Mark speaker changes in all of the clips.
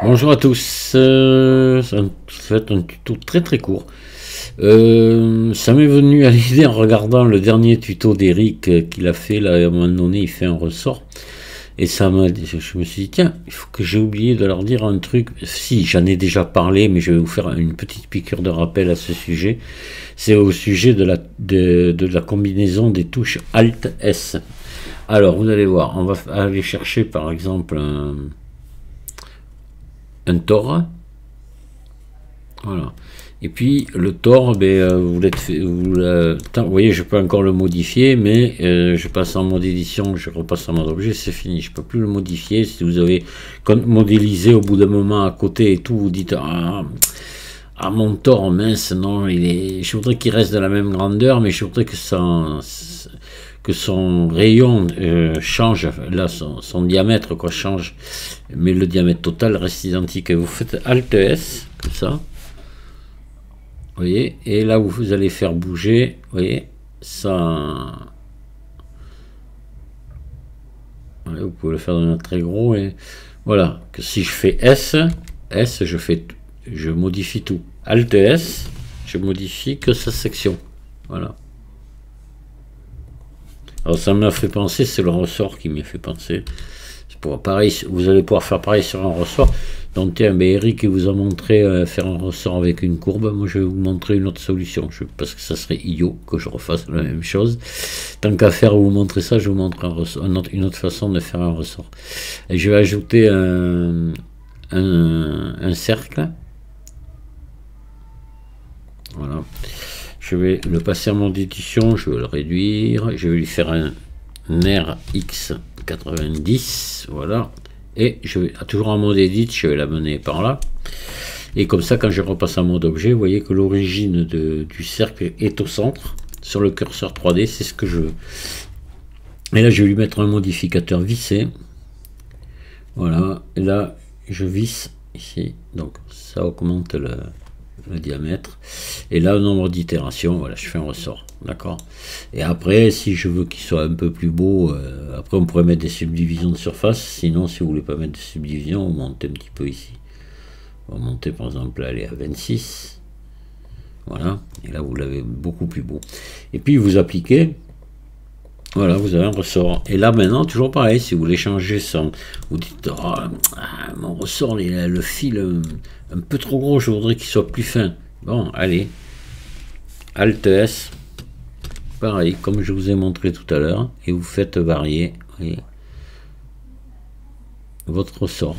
Speaker 1: Bonjour à tous, ça va être un tuto très très court. Ça m'est venu à l'idée en regardant le dernier tuto d'Eric qu'il a fait, là, à un moment donné il fait un ressort. Et je me suis dit, tiens, il faut que j'ai oublié de leur dire un truc. Si, j'en ai déjà parlé, mais je vais vous faire une petite piqûre de rappel à ce sujet. C'est au sujet de la combinaison des touches Alt-S. Alors, vous allez voir, on va aller chercher par exemple un Tor. Voilà. Et puis le Tor, vous voyez, je peux encore le modifier, mais je passe en mode édition, je repasse en mode objet, c'est fini. Je peux plus le modifier. Si vous avez modélisé au bout d'un moment à côté et tout, vous dites mon Tor, mince, non, je voudrais qu'il reste de la même grandeur, mais je voudrais que son rayon change, là son diamètre quoi change, mais le diamètre total reste identique. Et vous faites Alt S comme ça. Vous voyez, et là où vous allez faire bouger, vous voyez, ça. Ouais, vous pouvez le faire dans un très gros, et voilà, que si je fais S, je modifie tout. Alt S, je modifie que sa section. Voilà. Alors ça m'a fait penser, c'est le ressort qui m'a fait penser. Pareil, vous allez pouvoir faire pareil sur un ressort. Donc tiens, Eric vous a montré faire un ressort avec une courbe. Moi je vais vous montrer une autre solution, parce que ça serait idiot que je refasse la même chose. Tant qu'à faire vous montrer ça, je vous montre une autre façon de faire un ressort. Et je vais ajouter un cercle. Voilà. Je vais le passer en mode édition, je vais le réduire, je vais lui faire un RX90, voilà, et je vais toujours en mode edit, je vais l'amener par là, et comme ça quand je repasse en mode objet, vous voyez que l'origine du cercle est au centre, sur le curseur 3D, c'est ce que je veux. Et là je vais lui mettre un modificateur vissé, voilà, et là je visse ici, donc ça augmente le diamètre, et là le nombre d'itérations, voilà, je fais un ressort, d'accord. Et après si je veux qu'il soit un peu plus beau, après on pourrait mettre des subdivisions de surface, sinon si vous voulez pas mettre de subdivisions, on monte un petit peu ici, on va monter par exemple, aller à 26, voilà, et là vous l'avez beaucoup plus beau, et puis vous appliquez. Voilà, vous avez un ressort. Et là maintenant, toujours pareil, si vous voulez changer son, vous dites mon ressort, le fil un peu trop gros, je voudrais qu'il soit plus fin. Bon, allez, Alt S, pareil, comme je vous ai montré tout à l'heure, et vous faites varier, voyez, votre ressort.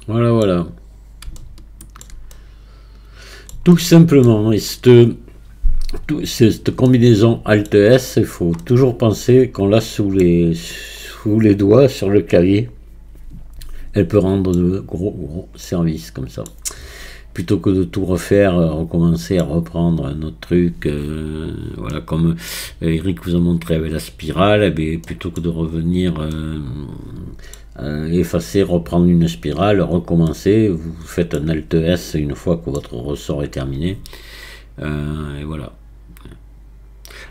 Speaker 1: Voilà, voilà. Tout simplement, et cette combinaison Alt S, il faut toujours penser qu'on l'a sous les doigts sur le clavier. Elle peut rendre de gros services comme ça. Plutôt que de tout refaire, recommencer à reprendre un autre truc, voilà, comme Eric vous a montré avec la spirale, eh bien, plutôt que de revenir effacer, reprendre une spirale, recommencer, vous faites un Alt S une fois que votre ressort est terminé. Et voilà.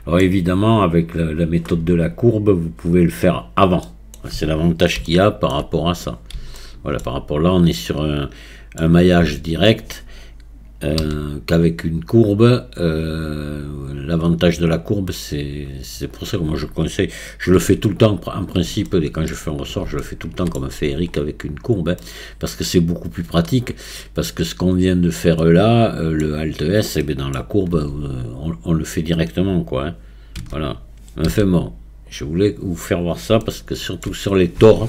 Speaker 1: Alors évidemment, avec la méthode de la courbe, vous pouvez le faire avant. C'est l'avantage qu'il y a par rapport à ça. Voilà, par rapport là, on est sur un maillage direct qu'avec une courbe. L'avantage de la courbe, c'est pour ça que moi je conseille, je le fais tout le temps en principe, et quand je fais un ressort, je le fais tout le temps comme a fait Eric avec une courbe, parce que c'est beaucoup plus pratique, parce que ce qu'on vient de faire là, le Alt S, et bien dans la courbe, on le fait directement, quoi. Voilà. Enfin bon, je voulais vous faire voir ça, parce que surtout sur les tors,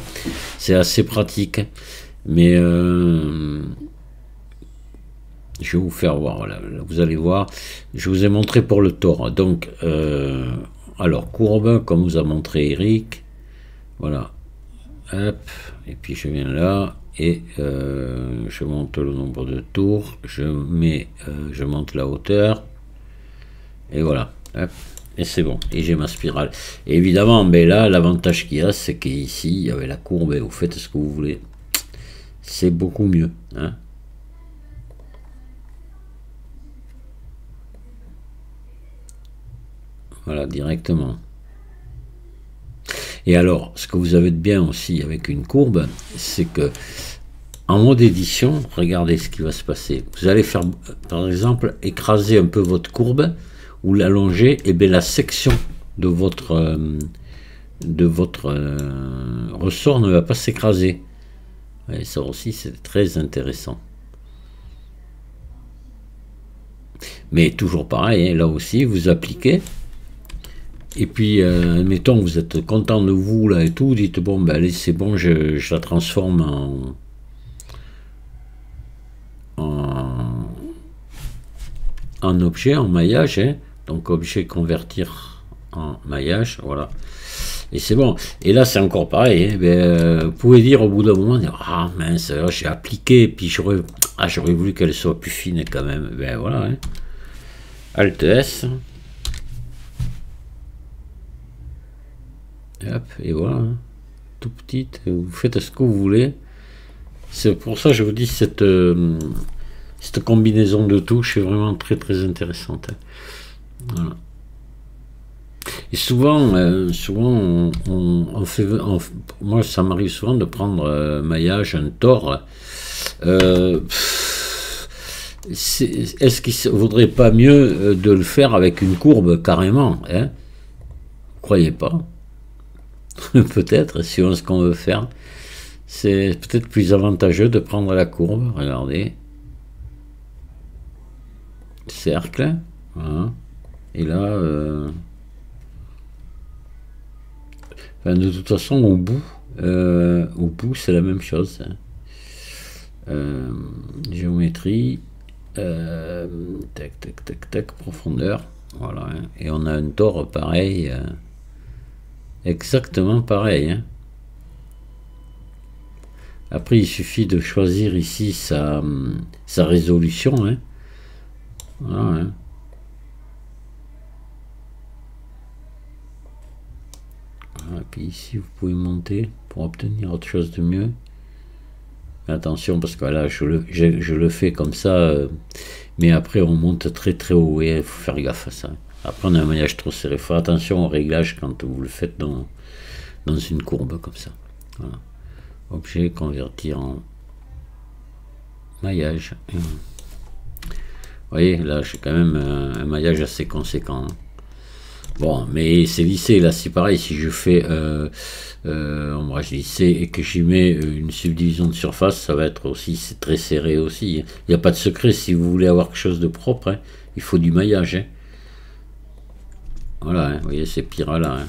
Speaker 1: c'est assez pratique, mais je vais vous faire voir, voilà, vous allez voir, je vous ai montré pour le Tor, donc alors courbe comme vous a montré Eric, voilà, hop, et puis je viens là et je monte le nombre de tours, je monte la hauteur, et voilà, hop, et c'est bon, et j'ai ma spirale. Et évidemment, mais là l'avantage qu'il y a, c'est qu'ici avec la courbe, vous faites ce que vous voulez, c'est beaucoup mieux, hein. Voilà, directement. Et alors, ce que vous avez de bien aussi avec une courbe, c'est que en mode édition, regardez ce qui va se passer. Vous allez faire, par exemple, écraser un peu votre courbe ou l'allonger, et bien la section de votre ressort ne va pas s'écraser. Et ça aussi, c'est très intéressant. Mais toujours pareil, hein, là aussi, vous appliquez. Et puis, admettons, vous êtes content de vous, là, et tout, dites, bon, ben allez, c'est bon, je la transforme en objet, en maillage, hein. Donc, objet convertir en maillage, voilà. Et c'est bon. Et là, c'est encore pareil, hein. Ben, vous pouvez dire au bout d'un moment, ah mince, j'ai appliqué, et puis j'aurais voulu qu'elle soit plus fine quand même. Ben voilà, hein. Alt S. Hop, et voilà, hein. Tout petite, vous faites ce que vous voulez. C'est pour ça que je vous dis cette combinaison de touches est vraiment très très intéressante. Voilà. Et souvent, on fait, moi ça m'arrive souvent de prendre maillage, un tore. Est-ce qu'il ne vaudrait pas mieux de le faire avec une courbe carrément, hein? Vous croyez pas? Peut-être, si on ce qu'on veut faire, c'est peut-être plus avantageux de prendre la courbe. Regardez, cercle, voilà. Et là, enfin, de toute façon, au bout c'est la même chose, hein. Géométrie, tac, tac, tac, tac, profondeur, voilà, hein. Et on a un tore pareil. Exactement pareil, hein. Après, il suffit de choisir ici sa résolution, hein. Voilà, hein. Voilà, puis ici, vous pouvez monter pour obtenir autre chose de mieux. Mais attention, parce que là, je le fais comme ça, mais après, on monte très très haut, et il faut faire gaffe à ça. Après, on a un maillage trop serré. Il faut attention au réglage quand vous le faites dans une courbe comme ça. Voilà. Objet, convertir en maillage. Vous voyez, là, j'ai quand même un maillage assez conséquent. Bon, mais c'est lissé. Là, c'est pareil. Si je fais ombrage lissé et que j'y mets une subdivision de surface, ça va être aussi très serré aussi. Il n'y a pas de secret. Si vous voulez avoir quelque chose de propre, hein, il faut du maillage, hein. Voilà, hein, vous voyez, c'est pire là, hein.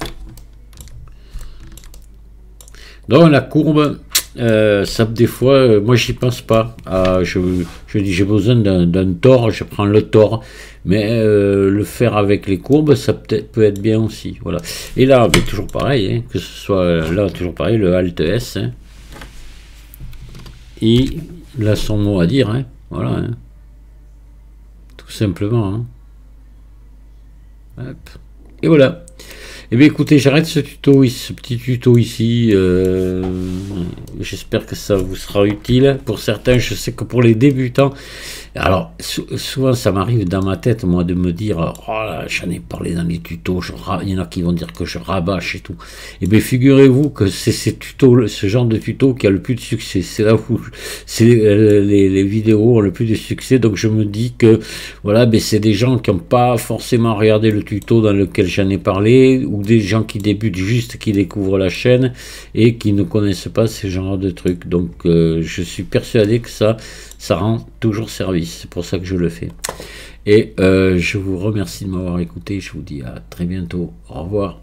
Speaker 1: Donc la courbe, ça des fois, moi j'y pense pas. Je dis j'ai besoin d'un tore, je prends le tore, mais le faire avec les courbes, ça peut être bien aussi. Voilà. Et là, ben, toujours pareil, hein, que ce soit là, toujours pareil, le Alt S. Hein. Il a son mot à dire, hein. Voilà, hein. Tout simplement. Hein. Hop. Et voilà. Eh bien écoutez, j'arrête ce petit tuto ici. J'espère que ça vous sera utile. Pour certains, je sais que pour les débutants, alors souvent ça m'arrive dans ma tête, moi, de me dire, oh là, j'en ai parlé dans les tutos, il y en a qui vont dire que je rabâche et tout. Eh bien figurez-vous que c'est ce genre de tuto qui a le plus de succès. C'est là où les vidéos ont le plus de succès. Donc je me dis que voilà, ben, c'est des gens qui n'ont pas forcément regardé le tuto dans lequel j'en ai parlé, ou des gens qui débutent juste, qui découvrent la chaîne et qui ne connaissent pas ce genre de trucs. Donc je suis persuadé que ça rend toujours service. C'est pour ça que je le fais. Et je vous remercie de m'avoir écouté. Je vous dis à très bientôt. Au revoir.